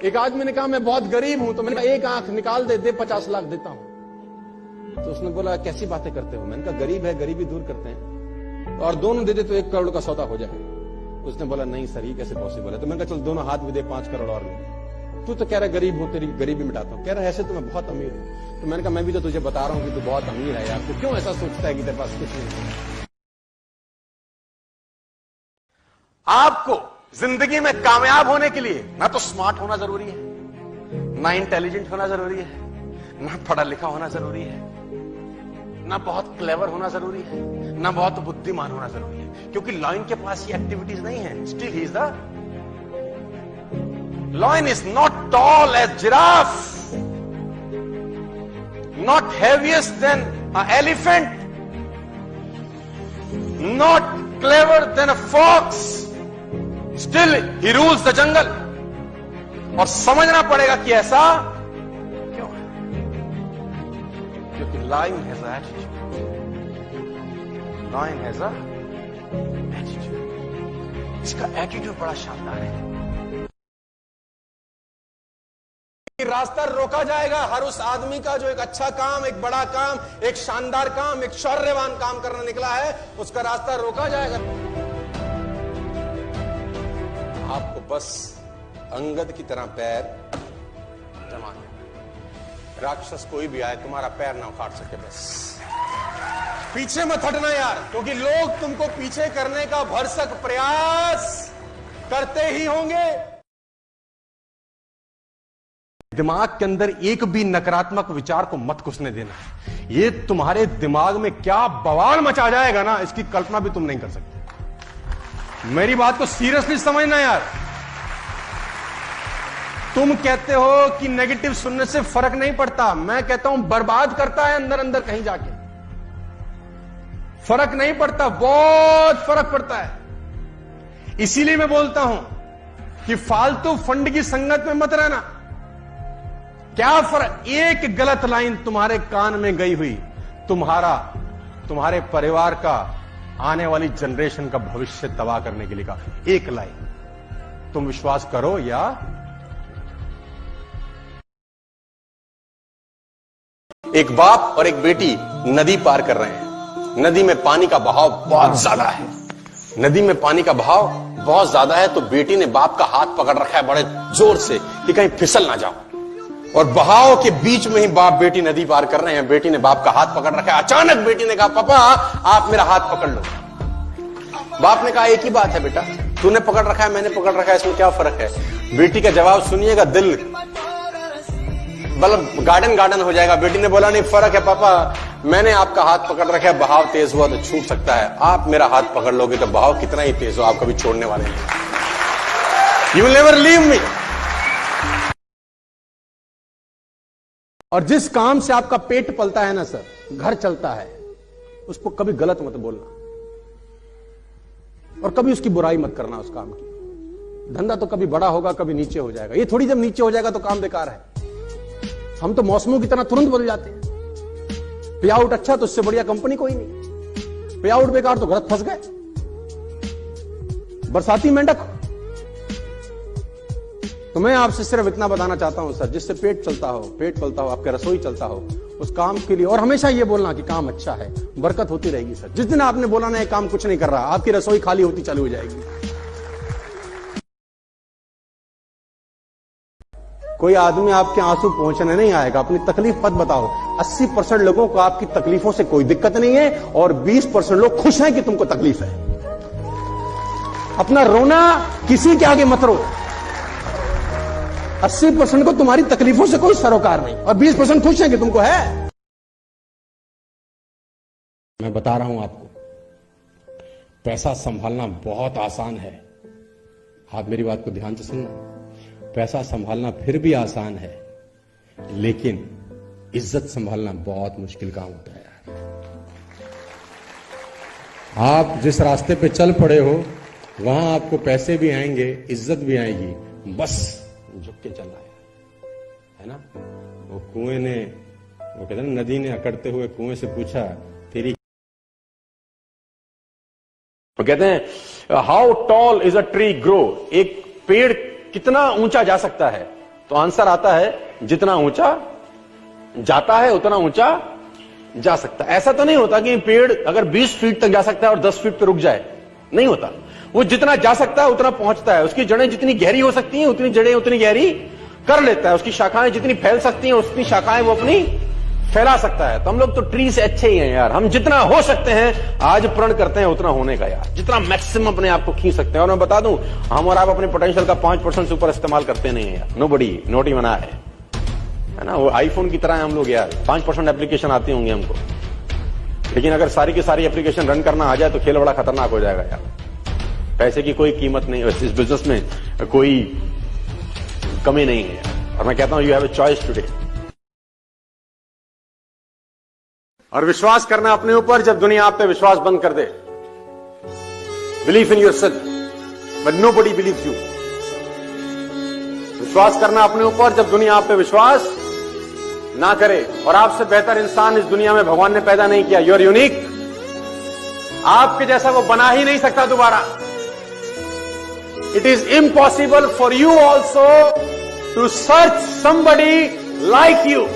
एक आदमी ने कहा मैं बहुत गरीब हूं, तो मैंने कहा एक आंख निकाल दे 50 लाख देता हूं। तो उसने बोला कैसी बातें करते हो? मैंने कहा गरीब है, गरीबी दूर करते हैं, और दोनों दे दे तो 1 करोड़ का सौदा हो जाए। उसने बोला नहीं सर, ये कैसे पॉसिबल है? तो मैंने कहा चल दोनों हाथ भी दे, 5 करोड़ और ले। तू तो कह रहा गरीब हो, तेरी गरीबी मिटाता हूं। कह रहा ऐसे तो मैं बहुत अमीर हूं। तो मैंने कहा मैं भी तो तुझे बता रहा हूं कि तू बहुत अमीर है यार, तू क्यों ऐसा सोचता है कि तेरे पास कुछ नहीं? आपको जिंदगी में कामयाब होने के लिए ना तो स्मार्ट होना जरूरी है, ना इंटेलिजेंट होना जरूरी है, ना पढ़ा लिखा होना जरूरी है, ना बहुत क्लेवर होना जरूरी है, ना बहुत बुद्धिमान होना जरूरी है, क्योंकि लॉयन के पास ये एक्टिविटीज नहीं है। Still he is the lion is not tall as giraffe, not heaviest than a elephant, not clever than a fox, still he rules the jungle. और समझना पड़ेगा कि ऐसा क्यों है, क्योंकि lion has a attitude, lion has a attitude. इसका attitude बड़ा शानदार है। रास्ता रोका जाएगा हर उस आदमी का जो एक अच्छा काम, एक बड़ा काम, एक शानदार काम, एक शौर्यवान काम करने निकला है, उसका रास्ता रोका जाएगा। आपको बस अंगद की तरह पैर जमाने, राक्षस कोई भी आए तुम्हारा पैर ना उखाड़ सके। बस पीछे मत हटना यार, क्योंकि लोग तुमको पीछे करने का भरसक प्रयास करते ही होंगे। दिमाग के अंदर एक भी नकारात्मक विचार को मत घुसने देना। ये तुम्हारे दिमाग में क्या बवाल मचा जाएगा ना, इसकी कल्पना भी तुम नहीं कर सकते। मेरी बात को सीरियसली समझना यार। तुम कहते हो कि नेगेटिव सुनने से फर्क नहीं पड़ता, मैं कहता हूं बर्बाद करता है अंदर अंदर कहीं जाके। फर्क नहीं पड़ता, बहुत फर्क पड़ता है। इसीलिए मैं बोलता हूं कि फालतू फंड की संगत में मत रहना। क्या फर्क, एक गलत लाइन तुम्हारे कान में गई हुई, तुम्हारे परिवार का, आने वाली जनरेशन का भविष्य तबाह करने के लिए काफी। एक लाइन, तुम विश्वास करो या एक बाप और एक बेटी नदी पार कर रहे हैं। नदी में पानी का बहाव बहुत ज्यादा है, नदी में पानी का बहाव बहुत ज्यादा है, तो बेटी ने बाप का हाथ पकड़ रखा है बड़े जोर से कि कहीं फिसल ना जाओ। और बहाव के बीच में ही बाप बेटी नदी पार कर रहे हैं, बेटी ने बाप का हाथ पकड़ रखा है। अचानक बेटी ने कहा पापा आप मेरा हाथ पकड़ लो। बाप ने कहा एक ही बात है बेटा, तूने पकड़ रखा है मैंने पकड़ रखा है, इसमें क्या फर्क है? बेटी का जवाब सुनिएगा, दिल मतलब गार्डन हो जाएगा। बेटी ने बोला नहीं फर्क है पापा, मैंने आपका हाथ पकड़ रखा है, बहाव तेज हुआ तो छूट सकता है, आप मेरा हाथ पकड़ लोगे तो बहाव कितना ही तेज हो आप कभी छोड़ने वाले नहीं। You will never leave me. और जिस काम से आपका पेट पलता है ना सर, घर चलता है, उसको कभी गलत मत बोलना और कभी उसकी बुराई मत करना उस काम की। धंधा तो कभी बड़ा होगा कभी नीचे हो जाएगा, ये थोड़ी जब नीचे हो जाएगा तो काम बेकार है। हम तो मौसमों की तरह तुरंत बदल जाते हैं। पे आउट अच्छा तो उससे बढ़िया कंपनी कोई नहीं, पे आउट बेकार तो गलत फंस गए। बरसाती मेंढक। तो मैं आपसे सिर्फ इतना बताना चाहता हूं सर, जिससे पेट चलता हो, पेट पलता हो, आपका रसोई चलता हो, उस काम के लिए, और हमेशा ये बोलना कि काम अच्छा है, बरकत होती रहेगी सर। जिस दिन आपने बोला ना ये काम कुछ नहीं कर रहा, आपकी रसोई खाली होती चालू हो जाएगी। कोई आदमी आपके आंसू पहुंचने नहीं आएगा, अपनी तकलीफ मत बताओ। 80% लोगों को आपकी तकलीफों से कोई दिक्कत नहीं है और 20% लोग खुश हैं कि तुमको तकलीफ है। अपना रोना किसी के आगे मत रो। 80% को तुम्हारी तकलीफों से कोई सरोकार नहीं और 20% खुश हैं कि तुमको है। मैं बता रहा हूं आपको, पैसा संभालना बहुत आसान है। आप मेरी बात को ध्यान से सुनना। पैसा संभालना फिर भी आसान है, लेकिन इज्जत संभालना बहुत मुश्किल काम होता है यार। आप जिस रास्ते पे चल पड़े हो वहां आपको पैसे भी आएंगे, इज्जत भी आएगी, बस झुक के चलना है ना। वो कुएं ने, वो कहते हैं नदी ने अकड़ते हुए कुएं से पूछा तेरी, वो कहते हैं how tall is a tree grow, एक पेड़ कितना ऊंचा जा सकता है? तो आंसर आता है जितना ऊंचा जाता है उतना ऊंचा जा सकता है। ऐसा तो नहीं होता कि पेड़ अगर 20 फीट तक जा सकता है और 10 फीट पे रुक जाए, नहीं होता। वो जितना जा सकता है उतना पहुंचता है। उसकी जड़ें जितनी गहरी हो सकती हैं उतनी जड़ें उतनी गहरी कर लेता है। उसकी शाखाएं जितनी फैल सकती हैं उतनी शाखाएं वो अपनी फैला सकता है। तो हम लोग तो ट्री से अच्छे ही हैं यार। हम जितना हो सकते हैं आज प्रण करते हैं उतना होने का यार, जितना मैक्सिमम अपने आप को खींच सकते हैं। और मैं बता दूं, हम और आप अपने पोटेंशियल का 5% से ऊपर इस्तेमाल करते नहीं है यार। नोबडी, नॉट इवन आई, है ना। वो आईफोन की तरह है हम लोग यार। 5% एप्लीकेशन आती होंगी हमको, लेकिन अगर सारी की सारी एप्लीकेशन रन करना आ जाए तो खेल बड़ा खतरनाक हो जाएगा यार। पैसे की कोई कीमत नहीं, इस बिजनेस में कोई कमी नहीं है। और मैं कहता हूं you have a choice today. और विश्वास करना अपने ऊपर जब दुनिया आप पे विश्वास बंद कर दे। Believe in yourself but nobody believes you. विश्वास करना अपने ऊपर जब दुनिया आप पे विश्वास ना करे। और आपसे बेहतर इंसान इस दुनिया में भगवान ने पैदा नहीं किया। You are unique. आपके जैसा वो बना ही नहीं सकता दोबारा। It is impossible for you also to search somebody like you.